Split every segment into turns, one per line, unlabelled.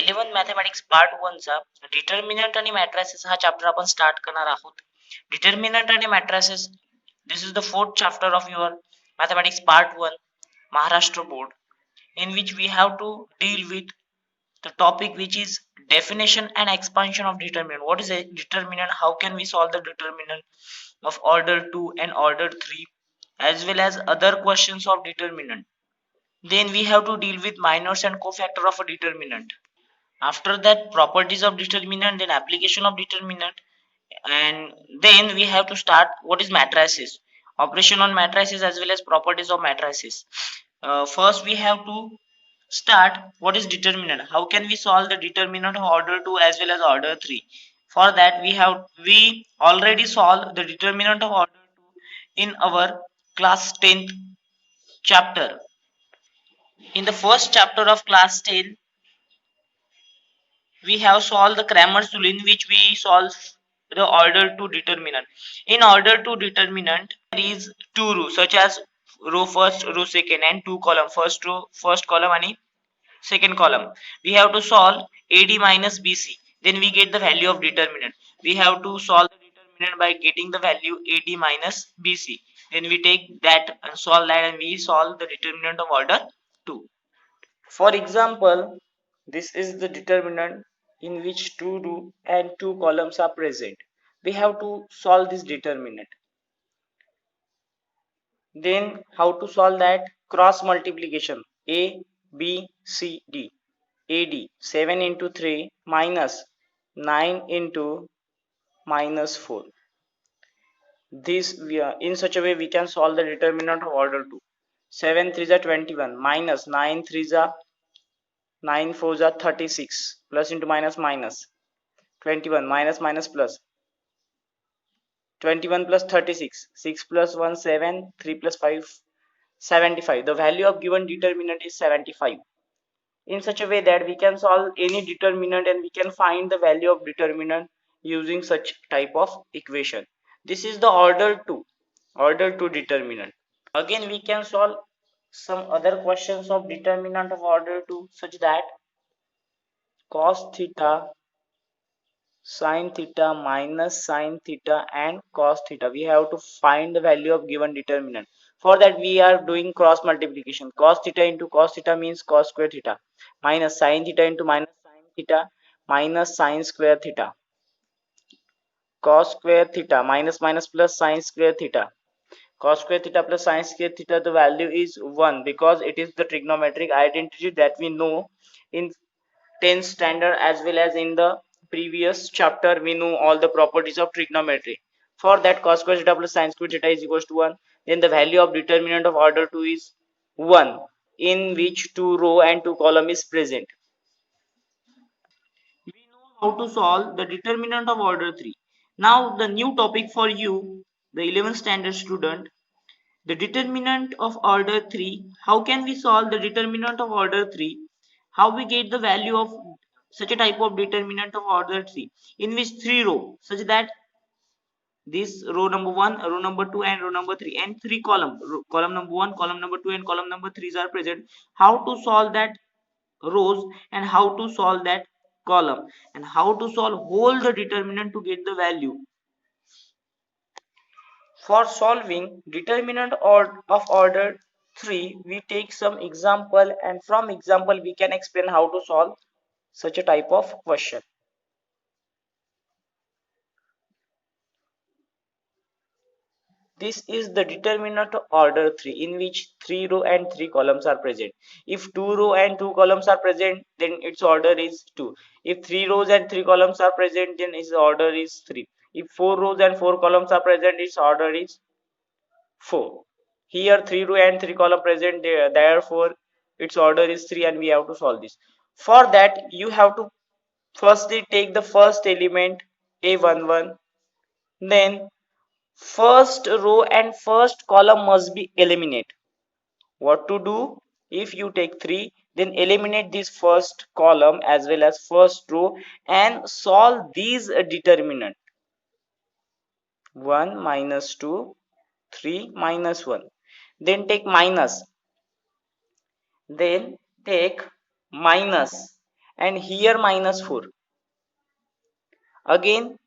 11 mathematics part 1 चा determinant आणि matrices हा चॅप्टर आपण स्टार्ट करणार आहोत. डिटर्मिनंट आणि matrices, this is the fourth chapter of your mathematics part 1 Maharashtra board, in which we have to deal with the topic which is definition and expansion of determinant. What is a determinant? How can we solve the determinant of order 2 and order 3, as well as other questions of determinant. Then we have to deal with minors and cofactor of a determinant. After that, properties of determinant, then application of determinant, and then we have to start what is matrices, operation on matrices, as well as properties of matrices. First we have to start what is determinant. How can we solve the determinant of order 2 as well as order 3? For that we already solved the determinant of order 2 in our class 10th chapter. In the first chapter of class 10, we have solved the Cramer's rule, in which we solve the order to determinant. In order to determinant, there is two rows such as row first, row second, and two column, first row, first column, and second column. We have to solve AD minus BC. Then we get the value of determinant. We have to solve the determinant by getting the value AD minus BC. Then we take that and solve that, and we solve the determinant of order 2. For example, this is the determinant in which two row and two columns are present. We have to solve this determinant. Then how to solve that? Cross multiplication. A, B, C, D. AD 7 into 3 minus 9 into minus 4. This in such a way we can solve the determinant of order 2. 7 3s are 21 minus 9 3s are 9 4s are 36, plus into minus minus 21 minus minus plus 21 plus 36, 6 plus 1 7, 3 plus 5 75. The value of given determinant is 75, in such a way that we can solve any determinant and we can find the value of determinant using such type of equation. This is the order 2 determinant. Again we can solve some other questions of determinant of order 2, such that cos theta, sin theta, minus sin theta, and cos theta. We have to find the value of given determinant. For that we are doing cross multiplication. Cos theta into cos theta means cos square theta, minus sin theta into minus sin theta, minus sin square theta. Cos square theta minus minus plus sin square theta. Cos square theta plus sin square theta, the value is 1, because it is the trigonometric identity that we know in 10th standard, as well as in the previous chapter we know all the properties of trigonometry. For that, cos square theta plus sin square theta is equals to 1. Then the value of determinant of order 2 is 1, in which two row and two column is present. We know how to solve the determinant of order 3. Now the new topic for you, the 11th standard student, the determinant of order 3. How can we solve the determinant of order 3? How we get the value of such a type of determinant of order 3, in which three row, such that this row number 1, row number 2, and row number 3, and three column, column number 1, column number 2, and column number 3 are present. How to solve that rows, and how to solve that column, and how to solve whole the determinant to get the value. For solving determinant of order 3, we take some example, and from example we can explain how to solve such a type of question. This is the determinant of order 3, in which 3 row and 3 columns are present. If 2 row and 2 columns are present, then its order is 2. If 3 rows and 3 columns are present, then its order is 3. If 4 rows and 4 columns are present, its order is 4. Here 3 row and 3 column present, therefore its order is 3, and we have to solve this. For that you have to firstly take the first element A11, then first row and first column must be eliminated. What to do? If you take 3, then eliminate this first column as well as first row and solve these determinant. 1 minus 2, 3 minus 1. Then take minus, then take minus, and here -4. Again,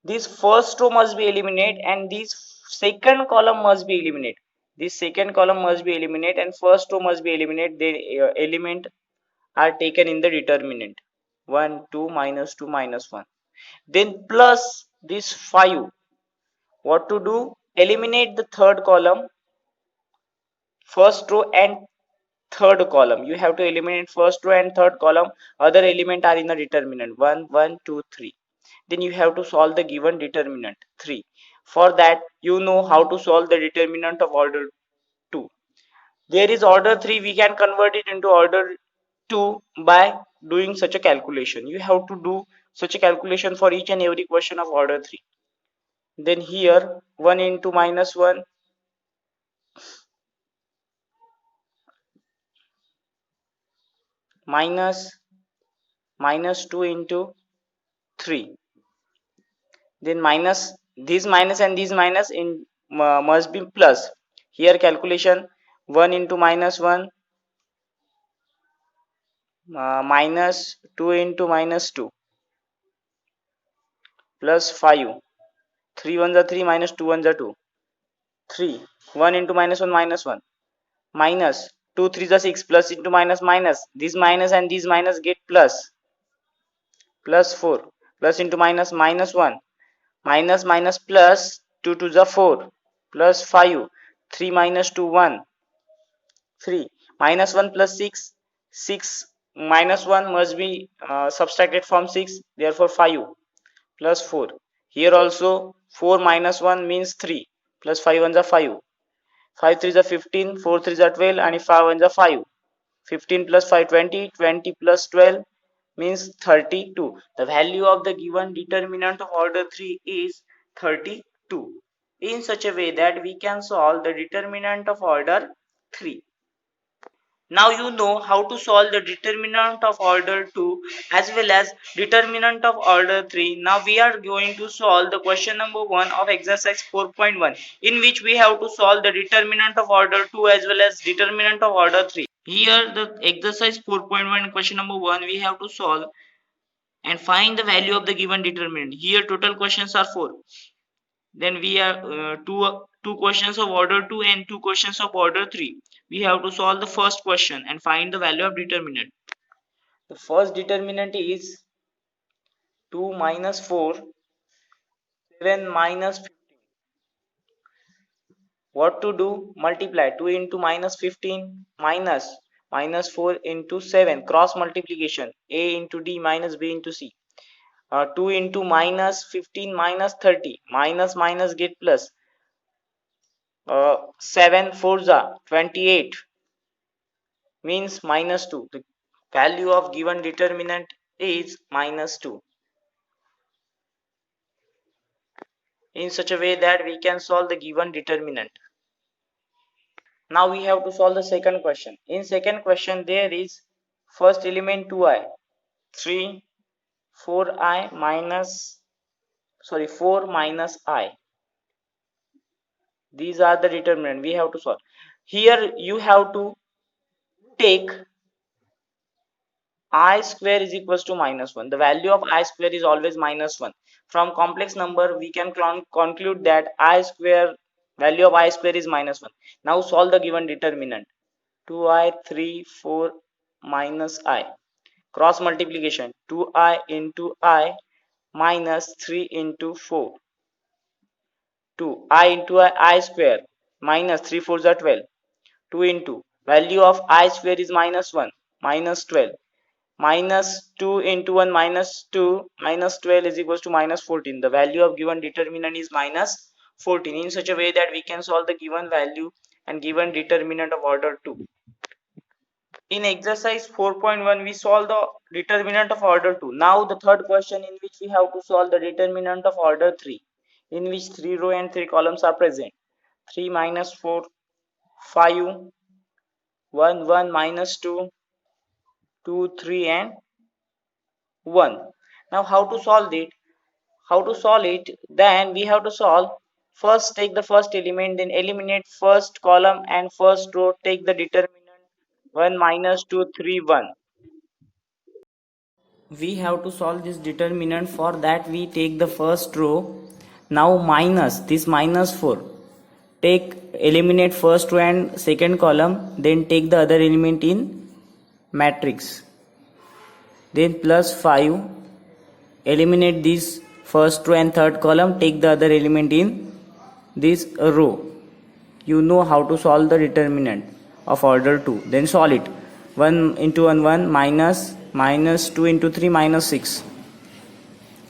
this first row must be eliminated and this second column must be eliminated. This second column must be eliminated and first row must be eliminated. The element are taken in the determinant. 1, 2, -2, -1. Then plus this 5. What to do? Eliminate the third column, first row and third column. You have to eliminate first row and third column. Other element are in the determinant 1, 1, 2, 3. Then you have to solve the given determinant 3. For that, you know how to solve the determinant of order 2. There is order 3, we can convert it into order 2 by doing such a calculation. You have to do such a calculation for each and every question of order 3. Then here 1 into -1 minus -2 into 3. Then minus this minus and this minus in must be plus. Here calculation 1 into -1 -2 into -2 plus 5. 3 ones are 3 minus 2 ones are 2. 3. 1 into -1 -1 minus 2 3s are 6 plus into minus minus. This minus and this minus get plus 4 plus into minus -1 minus minus plus 2 2s are 4 plus 5. 3 minus 2 1 3 minus 1 plus 6 6 minus 1 must be subtracted from 6, therefore 5 plus 4. Here also 4 minus 1 means 3 plus 5 ones are 5. 5 3s are 15, 4 3s are 12 and 5 ones are 5. 15 plus 5 20, 20 plus 12 means 32. The value of the given determinant of order 3 is 32, in such a way that we can solve the determinant of order 3. Now you know how to solve the determinant of order 2 as well as determinant of order 3. Now we are going to solve the question number 1 of exercise 4.1, in which we have to solve the determinant of order 2 as well as determinant of order 3. Here the exercise 4.1 question number 1 we have to solve and find the value of the given determinant. Here total questions are 4. Then we have two questions of order 2 and two questions of order 3. We have to solve the first question and find the value of determinant. The first determinant is 2 minus 4, 7 minus 15. What to do? Multiply 2 into -15 minus 4 into 7. Cross multiplication. A into D minus B into C. 2 into -15 minus 30. Minus get plus. 7 4s are 28 means -2. The value of given determinant is -2, in such a way that we can solve the given determinant. Now we have to solve the second question. In second question there is first element 2i, 3, 4i minus 4 minus I. These are the determinant we have to solve. Here you have to take I square is equals to -1. The value of I square is always -1. From complex number we can conclude that I square value of I square is -1. Now solve the given determinant. 2i 3 4 minus I. Cross multiplication 2i into I minus 3 into 4. 2 I into I square minus 3 4s are 12. 2 into value of I square is -1 minus 12. Minus 2 into 1 minus 2 minus 12 is equals to -14. The value of given determinant is -14, in such a way that we can solve the given value and given determinant of order 2. In exercise 4.1 we solve the determinant of order 2. Now the third question, in which we have to solve the determinant of order 3, in which 3 row and 3 columns are present. 3 minus 4, 5, 1 1 minus 2, 2 3 and 1. Now how to solve it? Then we have to solve. First take the first element, then eliminate first column and first row. Take the determinant 1 minus 2 3 1. we have to solve this determinant. For that we take the first row. Now minus this minus 4, take eliminate first row and second column, then take the other element in matrix, then plus 5, eliminate this first row and third column, take the other element in this row. You know how to solve the determinant of order 2. Then solve it. 1 into 1 minus 2 into 3 minus 6,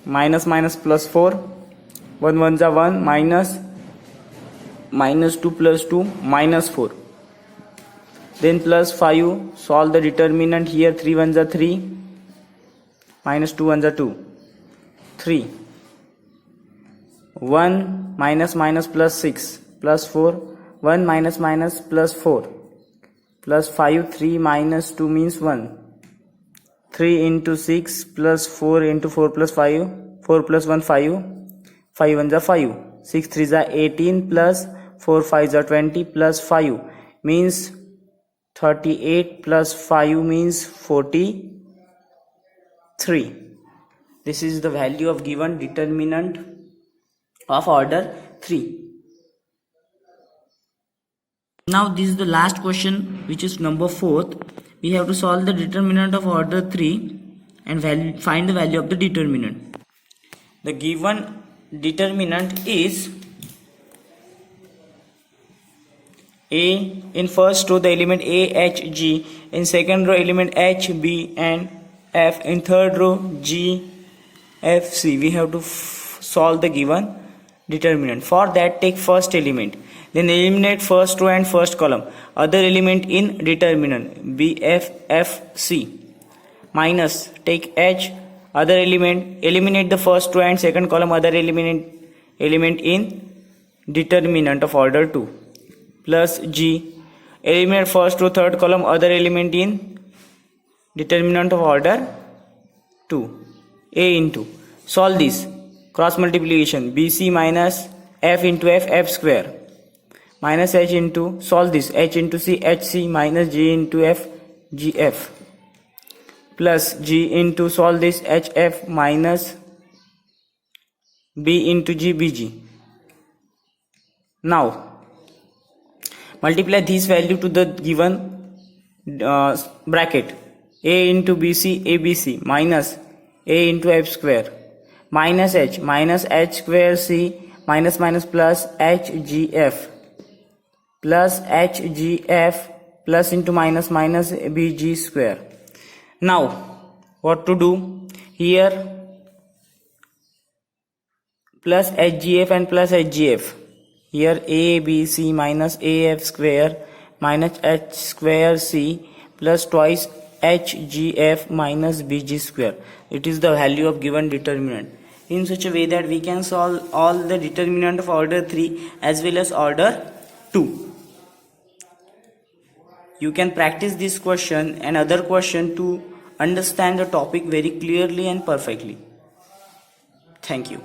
minus plus 4, 1 1s are 1, minus 2 plus 2 minus 4, then plus 5. Solve the determinant here. 3 1s are 3, minus 2 1s are 2, 3, 1 minus plus 6 plus 4, 1 minus plus 4 plus 5, 3 minus 2 means 1, 3 into 6 plus 4 into 4 plus 5, 4 plus 1 5, 5 1s are 5, 6 3s are 18 plus 4 5s are 20 plus 5 means 38 plus 5 means 43. This is the value of given determinant of order 3. Now this is the last question, which is number 4th. We have to solve the determinant of order 3 and find the value of the determinant. The given determinant is A. In first row the element A, H, G. In second row element H, B and F. In third row G, F, C. We have to solve the given determinant. For that, take first element, then eliminate first row and first column, other element in determinant B, F, F, C, minus take H, other element, eliminate the first row and second column, other element in determinant of order 2, plus G, eliminate first row third column, other element in determinant of order 2. A into, solve this, cross multiplication, BC minus F into F, F square, minus H into, solve this, H into C, HC minus G into F, GF, plus G into, solve this, HF minus B into G, BG. Now multiply this value to the given bracket. A into BC, ABC minus A into F square, minus H square C, minus plus HGF, plus HGF, plus into minus BG square. Now what to do? Here plus HGF and plus HGF. Here ABC minus AF square minus H square C plus twice HGF minus BG square. It is the value of given determinant, in such a way that we can solve all the determinant of order 3 as well as order 2. You can practice this question and other question to understand the topic very clearly and perfectly. Thank you.